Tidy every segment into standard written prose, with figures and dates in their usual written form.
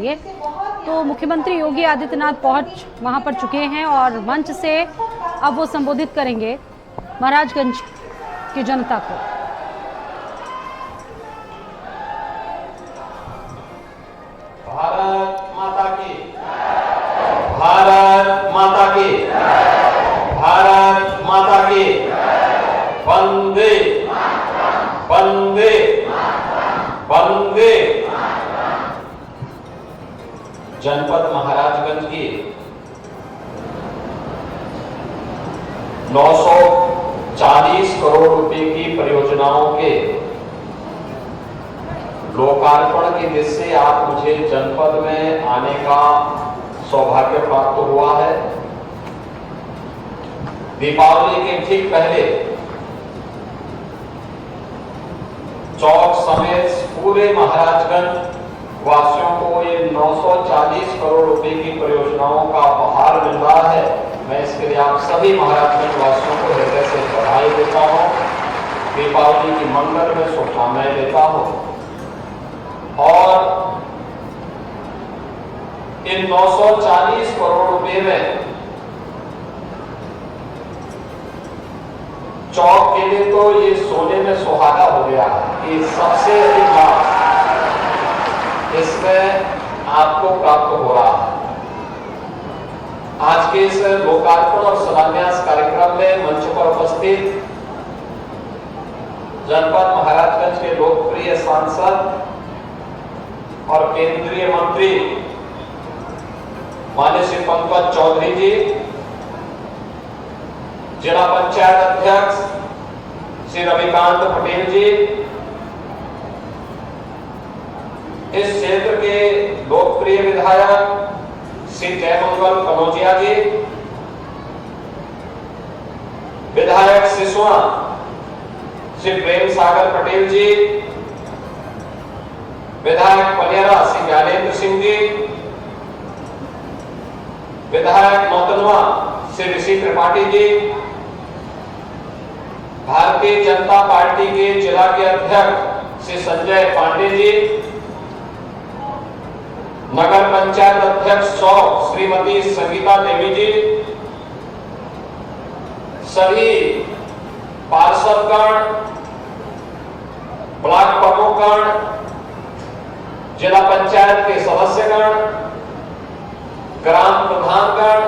लिए। तो मुख्यमंत्री योगी आदित्यनाथ वहां पर चुके हैं और मंच से अब वो संबोधित करेंगे महाराजगंज की जनता को। भारत माता की, भारत माता की, भारत माता की, वंदे वंदे वंदे। जनपद महाराजगंज की 940 करोड़ रुपए की परियोजनाओं के लोकार्पण की दृष्टि से आज मुझे जनपद में आने का सौभाग्य प्राप्त हुआ है। दीपावली के ठीक पहले चौक समेत पूरे महाराजगंज वासियों को ये 940 करोड़ रुपए की परियोजनाओं का उपहार मिल रहा है। मैं इसके लिए आप सभी महाराजगंज वासियों को हृदय से बधाई देता हूं, दीपावली की मंगल में शुभकामनाएं देता हूं। और इन 940 करोड़ रुपए में चौक के लिए तो ये सोने में सुहागा हो गया कि सबसे अधिक लाभ इसमें आपको प्राप्त हो रहा है। आज के इस लोकार्पण और शिलान्यास कार्यक्रम में मंच पर उपस्थित जनपद महाराजगंज के लोकप्रिय सांसद और केंद्रीय मंत्री माननीय श्री पंकज चौधरी जी, जिला पंचायत अध्यक्ष श्री रविकांत पटेल जी, इस क्षेत्र के लोकप्रिय विधायक श्री जयमंगल कनौजिया जी, विधायक सिसवा श्री प्रेम सागर पटेल जी, विधायक पलियारा श्री ज्ञानेंद्र सिंह जी, विधायक नौतनवा श्री ऋषि त्रिपाठी जी, भारतीय जनता पार्टी के जिला के अध्यक्ष श्री संजय पांडे जी, नगर पंचायत अध्यक्ष चौक श्रीमती संगीता देवी जी, सभी पार्षदगण, ब्लॉक प्रमुखगण, जिला पंचायत के सदस्यगण, ग्राम प्रधानगण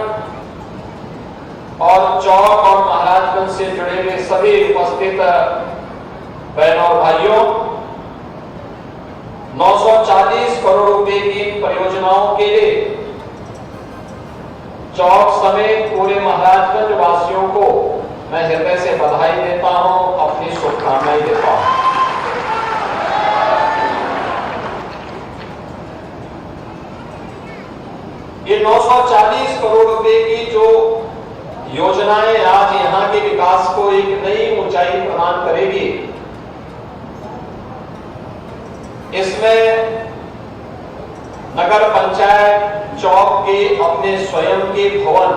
और चौक और महाराजगंज से जुड़े हुए सभी उपस्थित बहनों और भाइयों, 940 करोड़ रुपए की परियोजनाओं के लिए चौक समेत पूरे महाराजगंज वासियों को मैं हृदय से बधाई देता हूं, अपनी शुभकामनाएं देता हूं। ये 940 करोड़ रुपए की जो योजनाएं आज यहां के विकास को एक नई ऊंचाई प्रदान करेगी, इसमें नगर पंचायत चौक के अपने स्वयं के भवन,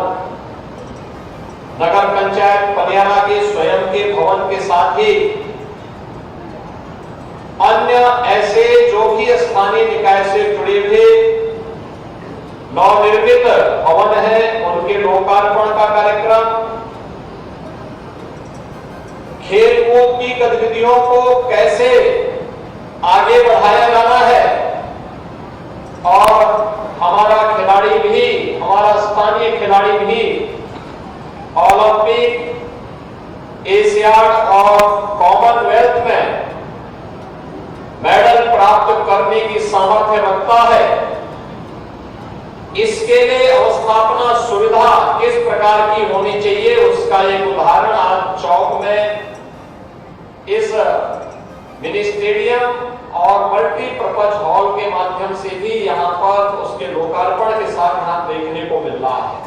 नगर पंचायत पलियारा के स्वयं के भवन के साथ ही अन्य ऐसे जो कि स्थानीय निकाय से जुड़े हुए नवनिर्मित भवन है, उनके लोकार्पण का कार्यक्रम, खेलकूद की गतिविधियों को कैसे आगे बढ़ाया जाना है और हमारा खिलाड़ी भी, हमारा स्थानीय खिलाड़ी भी ओलंपिक, एशियाड और कॉमनवेल्थ में मेडल प्राप्त करने की सामर्थ्य रखता है। इसके लिए अवस्थापना सुविधा किस प्रकार की होनी चाहिए, उसका एक उदाहरण आज चौक में इस मिनी स्टेडियम और मल्टीपर्पज हॉल के माध्यम से भी यहां पर उसके लोकार्पण के साथ यहां देखने को मिल रहा है।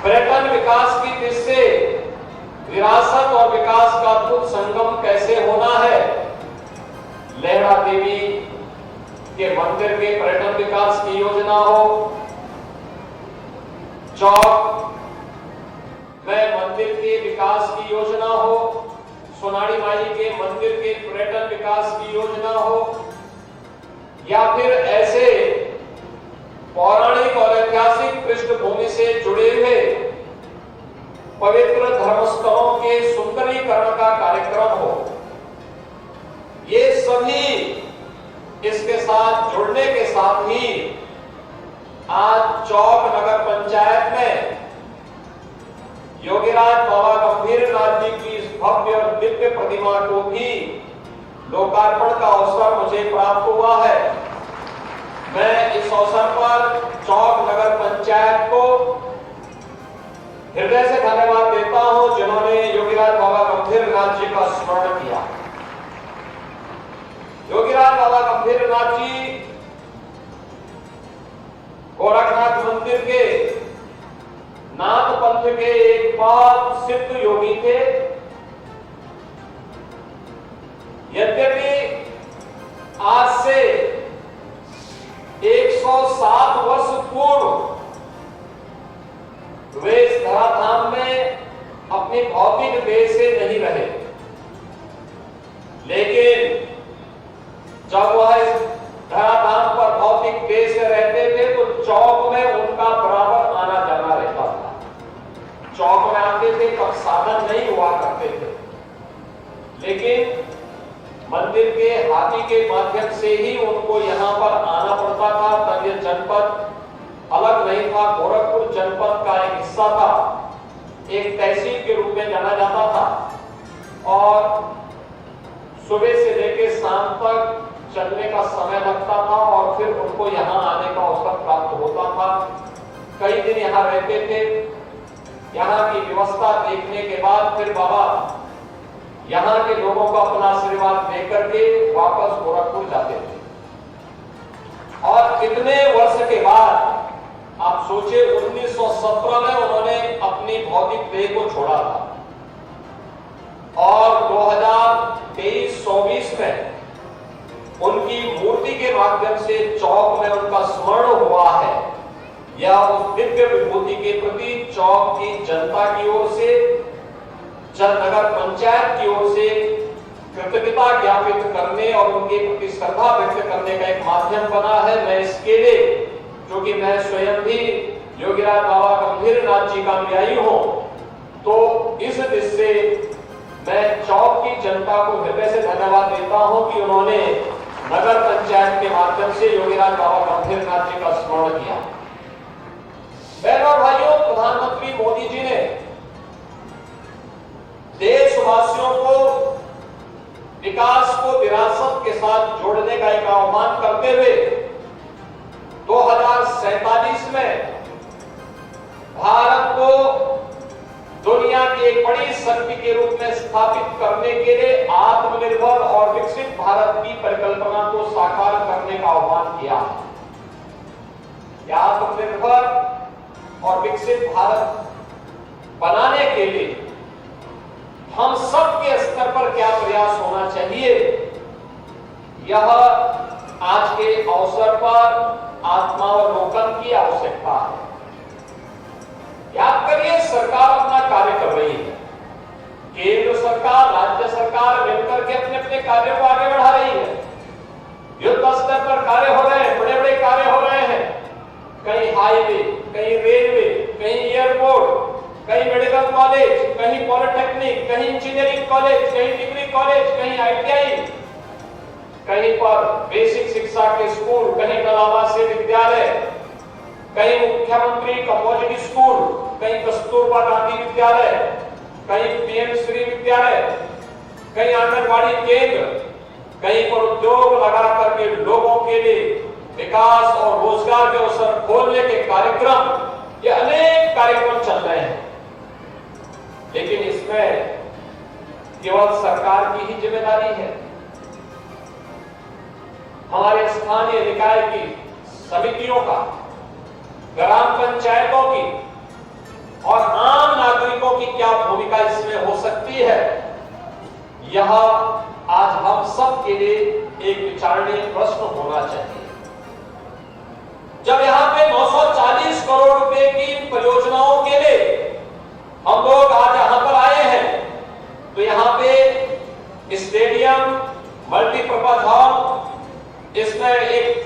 पर्यटन विकास की दृष्टि से विरासत और विकास का अद्भुत संगम कैसे होना है, लहरा देवी के मंदिर के पर्यटन विकास की योजना हो, चौक में मंदिर के विकास की योजना हो, सोनाड़ी माई के मंदिर के पर्यटन विकास की योजना हो, या फिर ऐसे पौराणिक और ऐतिहासिक पृष्ठभूमि से जुड़े हुए पवित्र धर्मस्थलों के सुंदरीकरण का कार्यक्रम हो, ये सभी इसके साथ जुड़ने के साथ ही आज चौक नगर पंचायत में योगीराज बाबा गंभीरनाथ जी की इस भव्य और दिव्य प्रतिमा को भी लोकार्पण का अवसर मुझे प्राप्त हुआ है। मैं इस अवसर पर चौक नगर पंचायत को हृदय से धन्यवाद देता हूं, जिन्होंने योगीराज बाबा गंभीरनाथ जी का स्मरण किया। योगीराज बाबा गंभीरनाथ जी गोरखनाथ मंदिर के नाथ पंथ के एक बहुत सिद्ध योगी थे। यद्यपि आज से 107 वर्ष पूर्व वे इस धराधाम में अपनी भौतिक देह से नहीं रहे, लेकिन जब वह इस धराधाम पर भौतिक देह से रहते थे तो चौक में उनका बराबर आना जाना रहता था। चौक में आते थे तब साधन नहीं हुआ करते थे, लेकिन मंदिर के हाथी के माध्यम से ही उनको यहाँ पर आना पड़ता था। तब यह जनपद अलग नहीं था, गोरखपुर जनपद का एक हिस्सा था, एक तहसील के रूप में जाना जाता था और सुबह से लेकर शाम तक चलने का समय लगता था और फिर उनको यहाँ आने का अवसर प्राप्त होता था। कई दिन यहाँ रहते थे। यहाँ की व्यवस्था देखने के बाद फिर बाबा यहाँ के लोगों को अपना आशीर्वाद देकर के वापस गोरखपुर जाते थे। और कितने वर्ष के बाद आप सोचे 1917 में उन्होंने अपनी भौतिक देह को छोड़ा था और 2023-24 में उनकी मूर्ति के माध्यम से चौक में उनका स्मरण हुआ है। यह उस दिव्य विभूति के प्रति चौक की जनता की ओर से, नगर पंचायत की ओर से कृतज्ञता ज्ञापित करने और उनके प्रति श्रद्धा व्यक्त करने का एक माध्यम बना है। मैं इसके लिए, जो कि मैं स्वयं भी योगीराज बाबा गंभीरनाथ जी का अनुयायी हूं, तो इस दृष्टि से मैं चौक की जनता को हृदय से धन्यवाद देता हूं कि उन्होंने नगर पंचायत के माध्यम से योगीराज बाबा गंभीरनाथ जी का स्मरण किया। बहनों और भाइयों, प्रधानमंत्री मोदी जी ने देशवासियों को विकास को विरासत के साथ जोड़ने का एक आह्वान करते हुए 2047 में भारत को दुनिया की एक बड़ी शक्ति के रूप में स्थापित करने के लिए आत्मनिर्भर और विकसित भारत की परिकल्पना को साकार करने का आह्वान किया। आत्मनिर्भर और विकसित भारत बनाने के लिए हम सबके स्तर पर क्या प्रयास होना चाहिए, यह आज के अवसर पर आत्मावलोकन की आवश्यकता है। याद करिए, सरकार अपना कार्य कर रही है। केंद्र सरकार, राज्य सरकार मिलकर के अपने अपने कार्यों को आगे बढ़ा रही है। युद्ध स्तर पर कार्य हो रहे हैं, बड़े बड़े कार्य हो रहे हैं। कहीं हाईवे, कहीं रेलवे, कहीं एयरपोर्ट, कहीं मेडिकल कॉलेज, कहीं पॉलिटेक्निक, कहीं इंजीनियरिंग कॉलेज, कहीं डिग्री कॉलेज, कहीं ITI, कहीं पर बेसिक शिक्षा के स्कूल, कहीं कलावा से विद्यालय, कहीं मुख्यमंत्री कम्पोजिट स्कूल, कहीं कस्तूरबा गांधी विद्यालय, कहीं PM श्री विद्यालय, कहीं आंगनबाड़ी केंद्र, कहीं पर उद्योग लगा करके लोगों के लिए विकास और रोजगार के अवसर खोलने के कार्यक्रम, ये अनेक कार्यक्रम चल रहे हैं। लेकिन इसमें केवल सरकार की ही जिम्मेदारी है। हमारे स्थानीय निकाय की समितियों का, ग्राम पंचायतों की और आम नागरिकों की क्या भूमिका इसमें हो सकती है, यह आज हम सब के लिए एक विचारणीय प्रश्न होना चाहिए। जब यहाँ पे 940 करोड़ रुपए की परियोजनाओं के लिए हम लोग आज यहाँ पर आए हैं, तो यहाँ पे स्टेडियम, मल्टीपर्पज हॉल, इसमें एक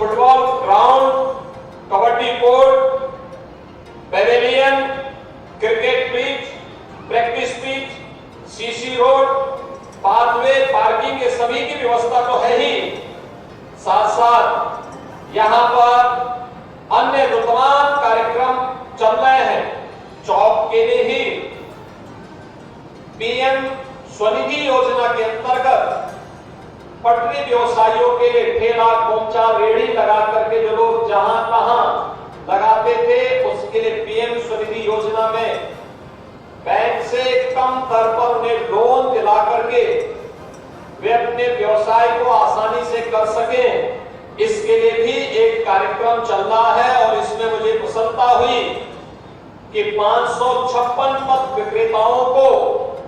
kabaddi court, pavilion, cricket pitch, practice pitch, CC road, pathway, parking, ये सभी की व्यवस्था तो है ही। साथ साथ यहां पर अन्य तमाम कार्यक्रम चल रहे हैं। चौक के लिए ही पीएम स्वनिधि योजना के अंतर्गत पटरी व्यवसायियों के लिए ठेला, कोमचा, रेहड़ी लगा करके जो लोग जहां तहां लगाते थे, उसके लिए पीएम स्वनिधि योजना में बैंक से कम दर पर उन्हें लोन दिला करके वे अपने व्यवसाय को आसानी से कर सकें, इसके लिए भी एक कार्यक्रम चल रहा है। और इसमें मुझे प्रसन्नता हुई कि 556 पथ विक्रेताओं को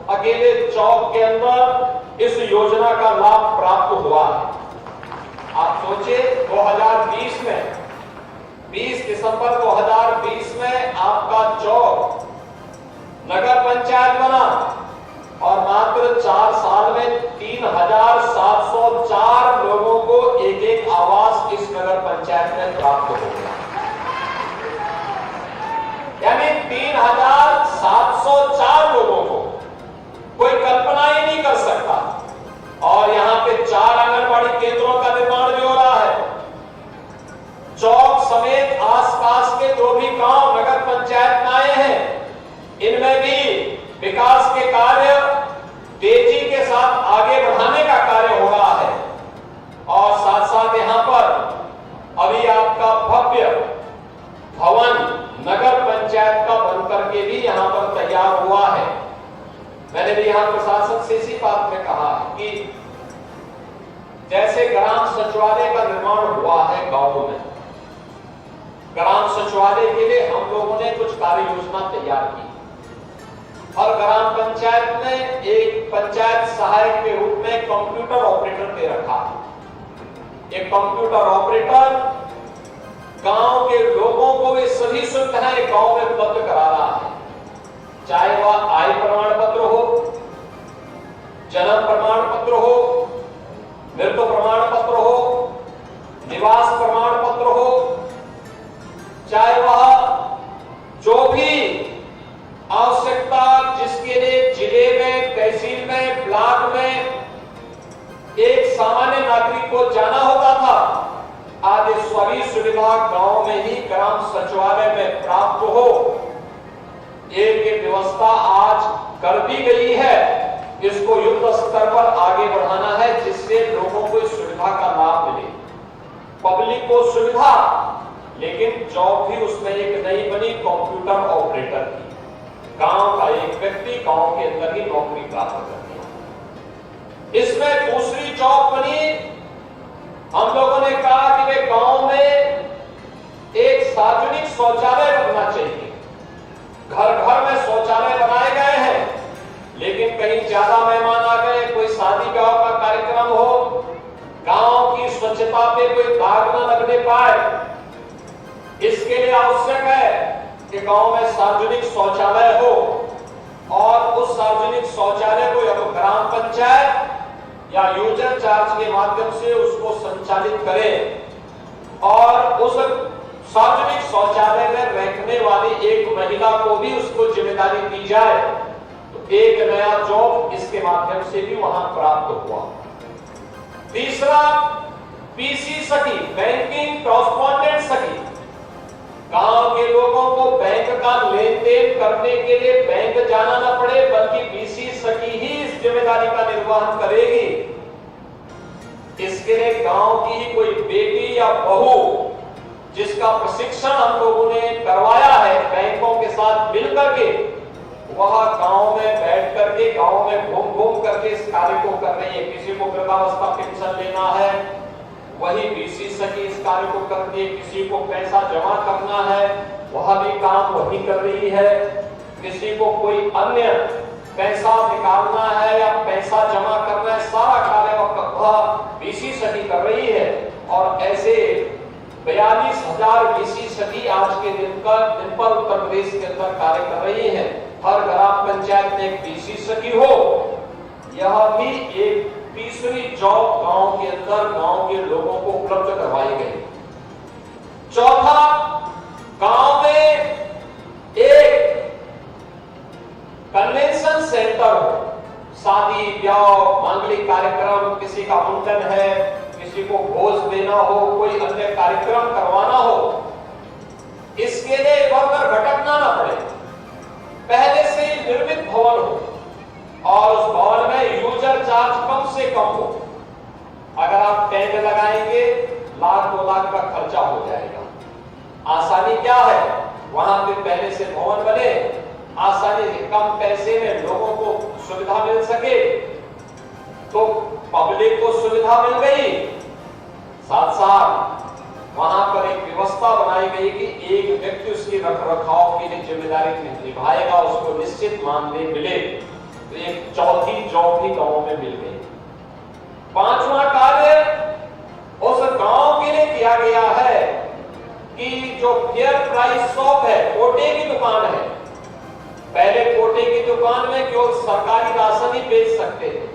अकेले चौक के अंदर इस योजना का लाभ प्राप्त हुआ है। आप सोचिए 2020 में 20 दिसंबर 2020 में आपका चौक नगर पंचायत बना और मात्र 4 साल में 3704 लोगों को एक एक आवास इस नगर पंचायत में प्राप्त हो गया। यानी 3704 लोगों को कोई कल्पना ही नहीं कर सकता। और यहां पे 4 आंगनबाड़ी केंद्रों का निर्माण भी हो रहा है। चौक समेत आसपास के जो भी गांव नगर पंचायत में आए हैं, इनमें भी विकास के कार्य तेजी के साथ आगे बढ़ाने का कार्य हो रहा है। और साथ साथ यहां पर अभी आपका भव्य भवन नगर पंचायत का बनकर के भी यहां पर तैयार हुआ है। मैंने भी यहां प्रशासन से इसी बात में कहा कि जैसे ग्राम सचिवालय का निर्माण हुआ है गांवों में, ग्राम सचिवालय के लिए हम लोगों ने कुछ कार्य योजना तैयार की और ग्राम पंचायत में एक पंचायत सहायक के रूप में कंप्यूटर ऑपरेटर दे रखा। एक कंप्यूटर ऑपरेटर गांव के लोगों को वे सभी सुविधाएं गांव में उपलब्ध करा रहा है, चाहे वह आय प्रमाण पत्र हो, जन्म प्रमाण पत्र हो, मृत्यु प्रमाण पत्र हो, निवास प्रमाण पत्र हो, चाहे वह जो भी आवश्यकता जिसके लिए जिले में, तहसील में, ब्लॉक में एक सामान्य नागरिक को जाना होता था, आज सभी सुविधा गांव में ही ग्राम सचिवालय में प्राप्त हो, एक व्यवस्था आज कर दी गई है। इसको युद्ध स्तर पर आगे बढ़ाना है जिससे लोगों को इस सुविधा का लाभ मिले, पब्लिक को सुविधा। लेकिन जॉब भी उसमें एक नई बनी कंप्यूटर ऑपरेटर की। गांव का एक व्यक्ति गांव के अंदर ही नौकरी प्राप्त कर दिया। इसमें दूसरी जॉब बनी, हम लोगों ने कहा कि वे गांव में एक सार्वजनिक शौचालय बनना चाहिए। घर घर में शौचालय बनाए गए हैं, लेकिन कहीं ज्यादा मेहमान आ गए, कोई शादी ब्याह का कार्यक्रम हो, गांव की स्वच्छता पे कोई दाग न लगने पाए, इसके लिए आवश्यक है कि गांव में सार्वजनिक शौचालय हो। और उस सार्वजनिक शौचालय को या तो ग्राम पंचायत या यूजर चार्ज के माध्यम से उसको संचालित करें और उस सार्वजनिक शौचालय में रहने वाली एक महिला को भी उसको जिम्मेदारी दी जाए। तो एक नया जॉब इसके माध्यम से भी वहां प्राप्त हुआ। तीसरा, पीसी सखी, बैंकिंग कॉरेस्पॉन्डेंट सखी। गांव के लोगों को बैंक का लेन देन करने के लिए बैंक जाना न पड़े, बल्कि पीसी सखी ही इस जिम्मेदारी का निर्वहन करेगी। इसके लिए गांव की ही कोई बेटी या बहू जिसका प्रशिक्षण हम लोगों ने करवाया है बैंकों के साथ मिलकर के, वह गांव में बैठ करके, गांव में घूम घूम करके इस कार्य को कर रही है। किसी को वृद्धावस्था पेंशन लेना है, वही बीसी सखी इस कार्य को कर रही है। किसी को पैसा जमा करना है, वह भी काम वही कर रही है। किसी को कोई अन्य पैसा निकालना है या पैसा जमा करना है, सारा कार्य वह बीसी सखी कर रही है। और ऐसे 42,000 बीसी सखी आज के दिन पर उत्तर प्रदेश के अंदर कार्य कर रही है। हर ग्राम पंचायत में एक बीसी सखी हो, यह भी एक तीसरी जॉब गांव के अंदर गांव के लोगों को उपलब्ध करवाई गई। चौथा, कोई अन्य कार्यक्रम करवाना हो, इसके लिए इधर-उधर भटकना ना पड़े, पहले से ही निर्मित भवन हो और उस भवन में यूजर चार्ज कम से कम हो। अगर आप टेंट लगाएंगे, लाख 2 लाख का खर्चा हो जाएगा। आसानी क्या है, वहां पे पहले से भवन बने, आसानी से कम पैसे में लोगों को सुविधा मिल सके, तो पब्लिक को सुविधा मिल गई। साथ साथ वहां पर एक व्यवस्था बनाई गई कि एक व्यक्ति उसकी रखरखाव के लिए जिम्मेदारी निभाएगा, उसको निश्चित मानदेय मिले। तो एक चौथी जॉब भी गांव में मिल गई। 5वां कार्य उस गांव के लिए किया गया है कि जो फेयर प्राइस शॉप है, कोटे की दुकान है, पहले कोटे की दुकान में केवल सरकारी राशन ही बेच सकते थे,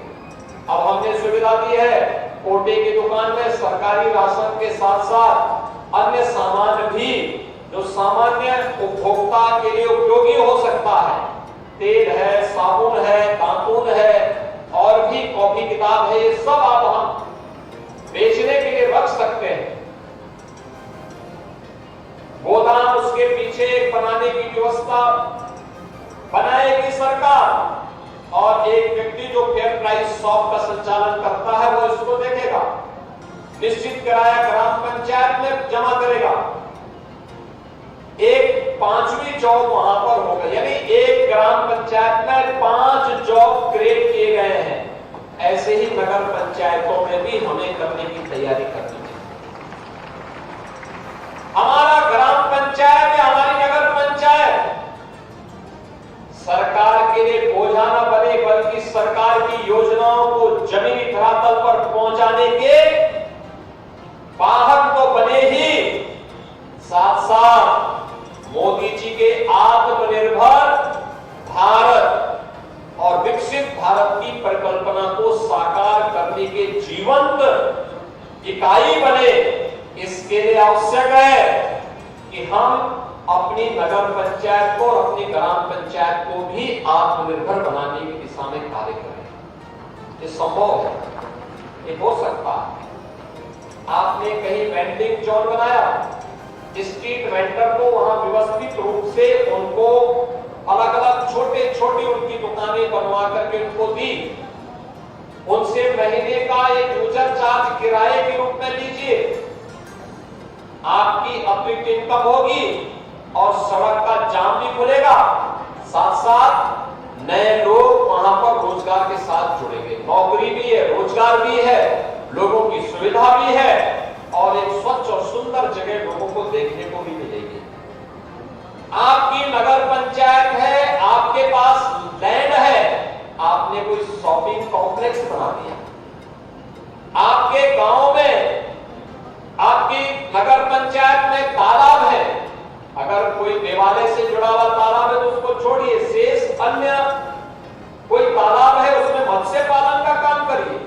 अब हमने सुविधा दी है कोटे की दुकान में सरकारी राशन के साथ साथ अन्य सामान भी जो सामान्य उपभोक्ता के लिए उपयोगी हो सकता है, तेल है, साबुन है, दातुन है और भी कॉपी किताब है, ये सब आप हम बेचने के लिए रख सकते हैं। गोदाम उसके पीछे बनाने की व्यवस्था बनाएगी सरकार और एक व्यक्ति जो फेयर प्राइस शॉप का संचालन करता है वो इसको देखेगा, निश्चित किराया ग्राम पंचायत में जमा करेगा। एक 5वीं जॉब वहां पर होगा, यानी एक ग्राम पंचायत में 5 जॉब क्रिएट किए गए हैं। ऐसे ही नगर पंचायतों में भी हमें करने की तैयारी करनी है। हमारा ग्राम पंचायत या हमारी नगर पंचायत सरकार के लिए बोझा न बने, बल्कि सरकार की योजनाओं को जमीनी धरातल पर पहुंचाने के वाहक तो बने ही, साथ साथ मोदी जी के आत्मनिर्भर भारत और विकसित भारत की परिकल्पना को साकार करने के जीवंत इकाई बने। इसके लिए आवश्यक है कि हम अपनी नगर पंचायत को और अपनी ग्राम पंचायत को भी आत्मनिर्भर बनाने की दिशा में कार्य करें। ये संभव है, ये हो सकता है। आपने कहीं वेंडिंग जोन बनाया, स्ट्रीट वेंडर को वहां व्यवस्थित रूप से उनको अलग अलग छोटे छोटे उनकी दुकानें बनवा करके उनको दी, उनसे महीने का एक यूजर चार्ज किराए के रूप में लीजिए, आपकी अतिरिक्त इनकम होगी और सड़क का जाम भी खुलेगा, साथ साथ नए लोग वहां पर रोजगार के साथ जुड़ेंगे। नौकरी भी है, रोजगार भी है, लोगों की सुविधा भी है और एक स्वच्छ और सुंदर जगह लोगों को देखने को भी मिलेगी। आपकी नगर पंचायत है, आपके पास लैंड है, आपने कोई शॉपिंग कॉम्प्लेक्स बना दिया, आपके गांव में आपकी नगर पंचायत में तालाब है, अगर कोई देवालय से जुड़ा हुआ तालाब है तो उसको छोड़िए, शेष अन्य कोई तालाब है उसमें मत्स्य पालन का काम करिए,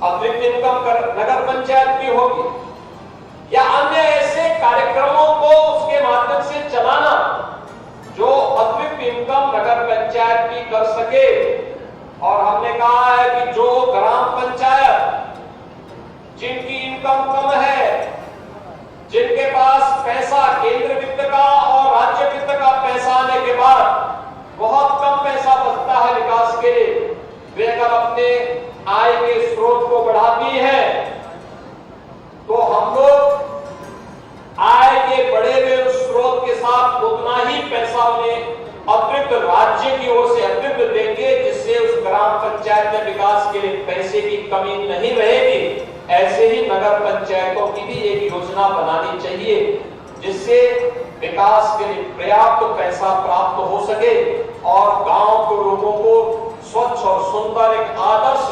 अतिरिक्त इनकम नगर पंचायत की होगी, या अन्य ऐसे कार्यक्रमों को उसके माध्यम से चलाना जो अतिरिक्त इनकम नगर पंचायत की कर सके। और हमने कहा है कि जो ग्राम पंचायत जिनकी इनकम कम है, जिनके पास पैसा केंद्र वित्त का और राज्य वित्त का पैसा आने के बाद बहुत कम पैसा बचता है विकास के लिए, वे अगर अपने आय के स्रोत को बढ़ाती है तो हम लोग आय के बढ़े हुए उस स्रोत के साथ उतना ही पैसा उन्हें अतिरिक्त राज्य की ओर से अतिरिक्त देंगे, जिससे उस ग्राम पंचायत में विकास के लिए पैसे की कमी नहीं रहेगी। ऐसे ही नगर पंचायतों की भी एक योजना बनानी चाहिए जिससे विकास के लिए पर्याप्त पैसा प्राप्त हो सके और गांव के लोगों को स्वच्छ और सुंदर एक आदर्श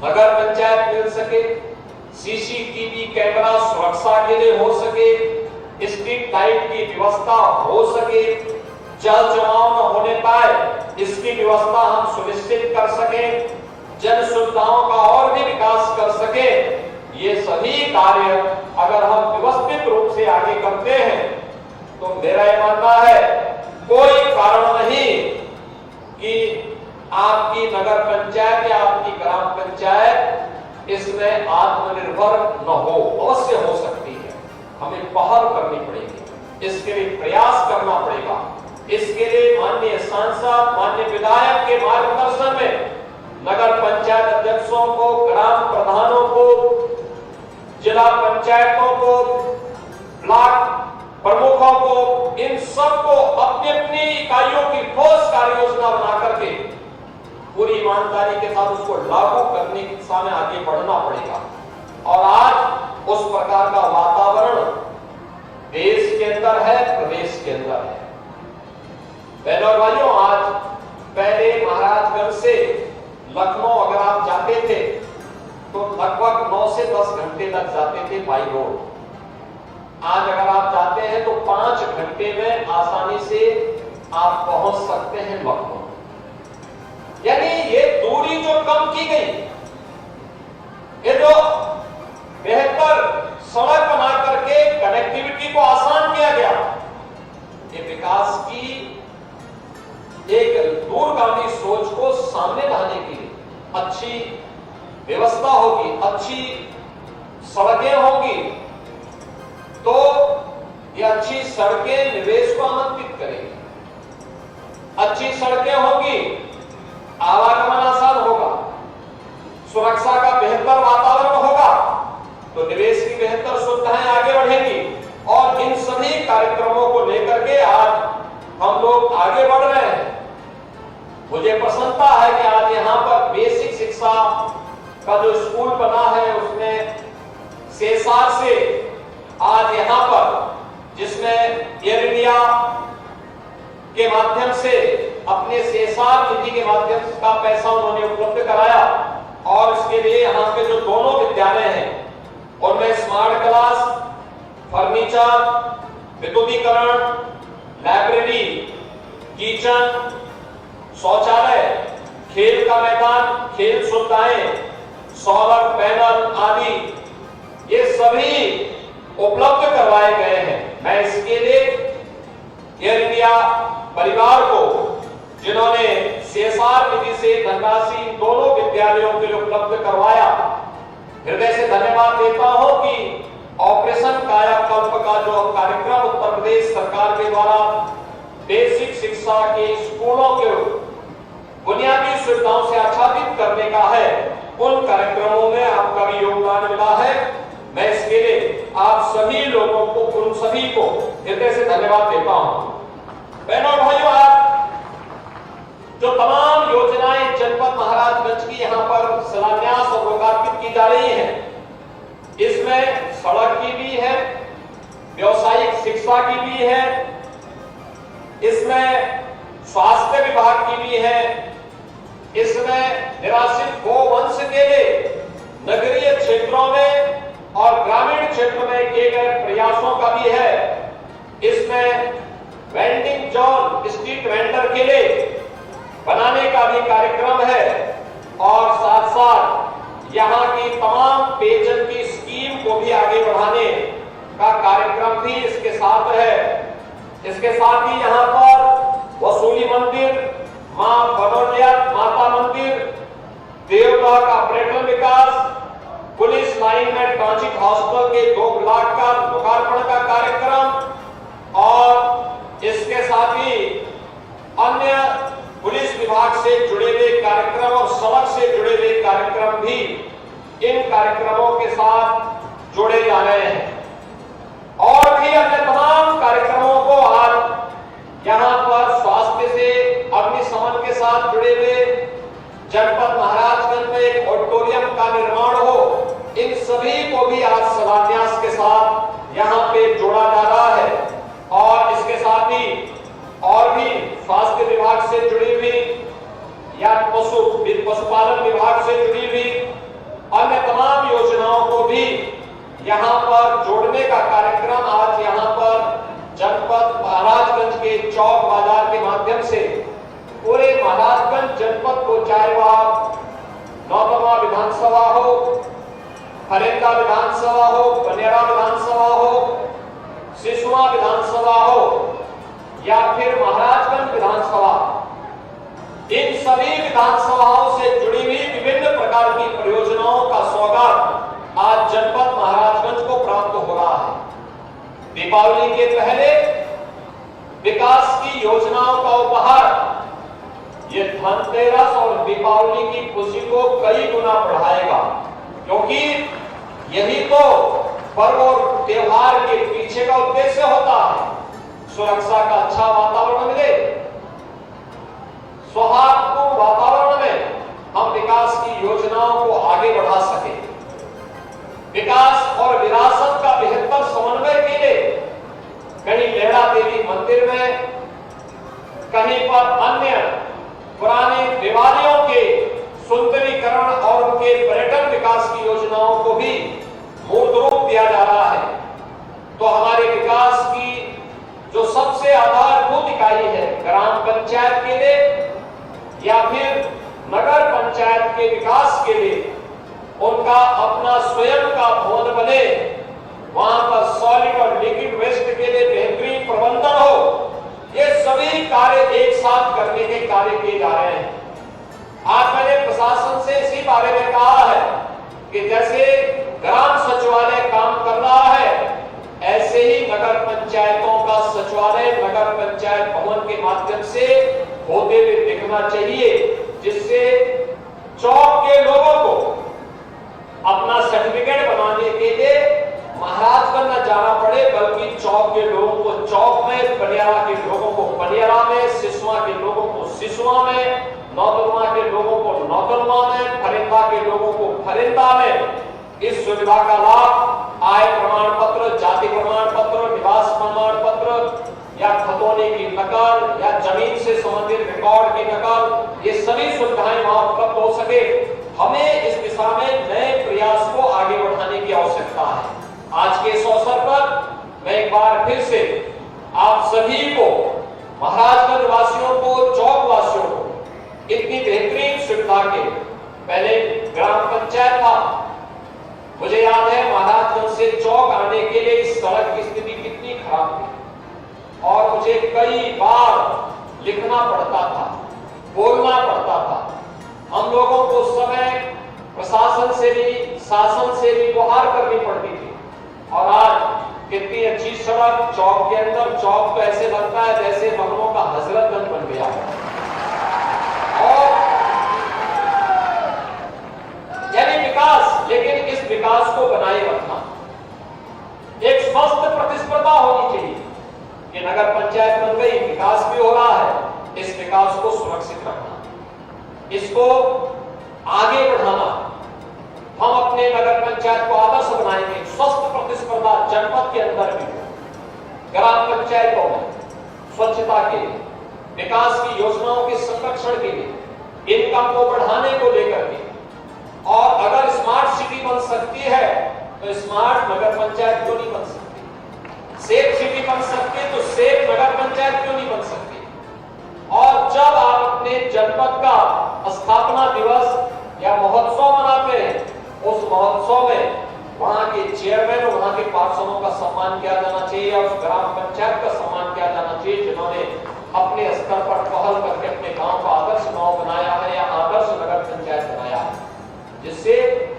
नगर पंचायत मिल सके, सीसीटीवी कैमरा सुरक्षा के लिए हो सके, स्ट्रीट लाइट की व्यवस्था हो सके, जल जमाव न होने पाए इसकी व्यवस्था हम सुनिश्चित कर सकें, जन सुविधाओं का और भी विकास कर सके। ये सभी कार्य अगर हम व्यवस्थित रूप से आगे करते हैं तो मेरा यह मानना है कोई कारण नहीं कि आपकी नगर पंचायत या आपकी ग्राम पंचायत इसमें आत्मनिर्भर न हो, अवश्य हो सकती है। हमें पहल करनी पड़ेगी, इसके लिए प्रयास करना पड़ेगा। इसके लिए माननीय सांसद, माननीय विधायक के मार्गदर्शन में नगर पंचायत अध्यक्षों को, ग्राम प्रधानों को, जिला पंचायतों को, ब्लॉक प्रमुखों को, इन सबको अपनी अपनी इकाइयों की ठोस कार्य योजना बना करके पूरी ईमानदारी के साथ उसको लागू करने की दिशा में आगे बढ़ना पड़ेगा। और आज उस प्रकार का वातावरण देश के अंदर है, प्रदेश के अंदर है। बहनों और भाइयों, आज पहले महाराजगंज से लखनऊ अगर आप जाते थे तो लगभग 9 से 10 घंटे लग जाते थे बाई रोड। आज अगर आप जाते हैं तो 5 घंटे में आसानी से आप पहुंच सकते हैं लखनऊ। यानी ये दूरी जो कम की गई, ये जो बेहतर सड़क बना करके कनेक्टिविटी को आसान किया गया, ये विकास की एक दूरगामी सोच को सामने लाने के लिए अच्छी व्यवस्था होगी, अच्छी सड़कें होंगी, तो ये अच्छी सड़कें निवेश को आमंत्रित करेंगी। अच्छी सड़कें होंगी, आवागमन आसान होगा, सुरक्षा का बेहतर वातावरण होगा, तो निवेश की बेहतर सुविधाएं आगे बढ़ेंगी। और इन सभी कार्यक्रमों को लेकर के आज हम लोग आगे बढ़ रहे हैं। मुझे प्रसन्नता है कि आज यहाँ पर बेसिक शिक्षा का जो स्कूल बना है, उसमें सेसार से आज यहाँ पर, जिसमें एयर इंडिया के माध्यम से अपने सेसार निधि के माध्यम का पैसा उन्होंने उपलब्ध कराया, और इसके लिए यहाँ के जो दोनों विद्यालय हैं उनमें स्मार्ट क्लास, फर्नीचर, विद्युतीकरण, लाइब्रेरी, किचन, शौचालय, खेल का मैदान, खेल सुविधाएं, सोलर पैनल आदि ये सभी उपलब्ध करवाए गए हैं। मैं इसके लिए एयर इंडिया परिवार को, जिन्होंने सेसार निधि से धनराशि दोनों विद्यालयों के लिए उपलब्ध करवाया, हृदय से धन्यवाद देता हूं कि ऑपरेशन कायाकल्प का जो कार्यक्रम उत्तर प्रदेश सरकार के द्वारा बेसिक शिक्षा के स्कूलों के बुनियादी सुविधाओं से आच्छादित करने का है, उन कार्यक्रमों में आपका भी योगदान मिला है। मैं इसके लिए आप सभी लोगों को, उन सभी को हृदय से धन्यवाद देता हूं। बहनों और भाइयों, आज जो तमाम योजनाएं जनपद महाराजगंज की यहाँ पर शिलान्यास और लोकार्पित की जा रही हैं, इसमें सड़क की भी है, व्यावसायिक शिक्षा की भी है, इसमें स्वास्थ्य विभाग की भी है, इसमें निराश्रित गोवंश के लिए नगरीय क्षेत्रों में और ग्रामीण क्षेत्र में किए गए प्रयासों का भी है, इसमें वेंडिंग जोन, स्ट्रीट वेंडर के लिए बनाने का भी कार्यक्रम है, और साथ साथ यहाँ की तमाम पेयजल की स्कीम को भी आगे बढ़ाने का कार्यक्रम भी इसके साथ है। इसके साथ ही यहाँ पर वसूली मंदिर, मां बनोलिया माता मंदिर, देवगा का पर्यटन विकास, पुलिस लाइन में ट्रांजिट हॉस्पिटल के 2 ब्लॉक का लोकार्पण का कार्यक्रम, और इसके साथ ही अन्य पुलिस विभाग से जुड़े हुए कार्यक्रम और सड़क से जुड़े हुए कार्यक्रम भी इन कार्यक्रमों के साथ जोड़े जा रहे हैं। और भी अन्य तमाम कार्यक्रमों को आज यहाँ पर स्वास्थ्य से अग्निशमन के साथ जुड़े हुए जनपद महाराजगंज में एक ऑडिटोरियम का निर्माण हो, इन सभी को भी आज शिलान्यास के साथ यहाँ पे जोड़ा जा रहा है। और इसके साथ ही और भी स्वास्थ्य विभाग से जुड़ी हुई या पशुपालन विभाग से जुड़ी हुई अन्य तमाम योजनाओं को भी यहाँ पर जोड़ने का कार्यक्रम आज यहाँ पर जनपद महाराजगंज के चौक बाजार के माध्यम से पूरे महाराजगंज जनपद को, चाहे वह नौतमा विधानसभा हो, हरेंदा विधानसभा हो, बनेरा विधानसभा हो, सिसुआ विधानसभा हो या फिर महाराजगंज विधानसभा, इन सभी विधानसभाओं से जुड़ी हुई विभिन्न प्रकार की परियोजनाओं का सौगात दीपावली के पहले विकास की योजनाओं का उपहार ये धनतेरस और दीपावली की खुशी को कई गुना बढ़ाएगा, क्योंकि यही तो पर्व और त्योहार के पीछे का उद्देश्य होता है। सुरक्षा का अच्छा वातावरण मिले, सौहार्दपूर्ण वातावरण में हम विकास की योजनाओं को आगे बढ़ा सके, विकास और विरासत का बेहतर समन्वय के लिए कहीं लेहड़ा देवी मंदिर में, कहीं पर अन्य पुराने देवालयों के सुंदरीकरण और उनके पर्यटन विकास की योजनाओं को भी मूर्त रूप दिया जा रहा है। तो हमारे विकास की जो सबसे आधारभूत इकाई है ग्राम पंचायत के लिए या फिर नगर पंचायत के विकास के लिए उनका अपना स्वयं का भवन बने, वहां पर सॉलिड और लिक्विड वेस्ट के लिए बेहतरीन प्रबंधन हो, ये सभी कार्य एक साथ करने के कार्य किए जा रहे हैं। आज मैंने प्रशासन से इसी बारे में कहा है कि जैसे ग्राम सचिवालय काम कर रहा है, ऐसे ही नगर पंचायतों का सचिवालय नगर पंचायत भवन के माध्यम से होते हुए दिखना चाहिए, जिससे चौक के लोगों को अपना सर्टिफिकेट बनाने के लिए महाराजगंज न जाना पड़े, बल्कि चौक के लोगों को चौक में, पनियारा के लोगों को पनियारा में, सिसवा के लोगों को सिसवा में, नौतनवा के लोगों को नौतनवा में, फरिंदा के लोगों को फरिंदा में इस सुविधा का लाभ आय प्रमाण पत्र, जाति प्रमाण पत्र, निवास प्रमाण पत्र या खतौनी की नकल या जमीन से संबंधित रिकॉर्ड की नकल, ये सभी सुविधाएं वहां उपलब्ध हो सके। हमें इस दिशा में नए प्रयास को आगे बढ़ाने की आवश्यकता है। आज के इस अवसर पर मैं एक बार फिर से आप सभी को, महाराजगंज वासियों को, चौक वासियों को इतनी बेहतरीन सुविधा के पहले ग्राम पंचायत था, मुझे याद है महाराजगंज से चौक आने के लिए इस सड़क की स्थिति कितनी खराब थी और मुझे कई बार लिखना पड़ता था, बोलना पड़ता था। हम लोगों को उस समय प्रशासन से भी, शासन से भी गुहार करनी पड़ती थी। और आज कितनी अच्छी सड़क, चौक के अंदर, चौक तो ऐसे लगता है जैसे महलों का हजरतगंज बन गया है। और यानी विकास, लेकिन इस विकास को बनाए रखना, एक स्वस्थ प्रतिस्पर्धा होनी चाहिए कि नगर पंचायत बन गई, विकास भी हो रहा है, इस विकास को सुरक्षित रखना, इसको आगे बढ़ाना। हम अपने नगर पंचायत को आदर्श बनाएंगे, स्वस्थ प्रतिस्पर्धा जनपद के अंदर भी, ग्राम पंचायतों में स्वच्छता के लिए, विकास की योजनाओं के संरक्षण के लिए, इनकम को बढ़ाने को लेकर के। और अगर स्मार्ट सिटी बन सकती है तो स्मार्ट नगर पंचायत क्यों नहीं बन सकती? सेफ सिटी बन सकती है तो सेफ नगर पंचायत क्यों नहीं बन सकती? और जब आप अपने जनपद का स्थापना दिवस या महोत्सव मनाते हैं, उस महोत्सव में वहां के चेयरमैन और वहां के पार्षदों का सम्मान किया जाना चाहिए और उस ग्राम पंचायत का सम्मान किया जाना चाहिए जिन्होंने अपने स्तर पर पहल करके अपने गांव का आदर्श गांव बनाया है या आदर्श नगर पंचायत बनाया है, जिससे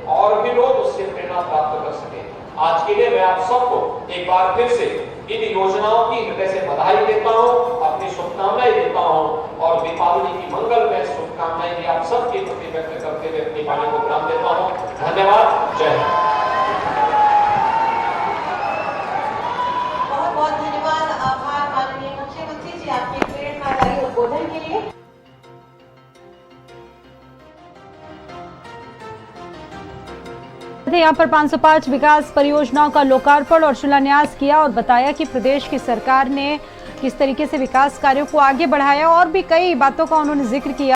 और भी लोग उससे प्रेरणा प्राप्त कर सके। आज के लिए मैं आप सबको एक बार फिर से इन योजनाओं की हृदय से बधाई देता हूं, अपनी शुभकामनाएं देता हूं और दीपावली की मंगलमय शुभकामनाएं भी आप सबके प्रति व्यक्त करते हुए अपनी वाणी को विराम देता हूं। धन्यवाद। जय हिंद। बहुत बहुत धन्यवाद, आभार माननीय मुख्यमंत्री जी आपके प्रेरणादायी उद्बोधन के लिए। यहाँ पर 505 विकास परियोजनाओं का लोकार्पण और शिलान्यास किया और बताया कि प्रदेश की सरकार ने किस तरीके से विकास कार्यों को आगे बढ़ाया और भी कई बातों का उन्होंने जिक्र किया।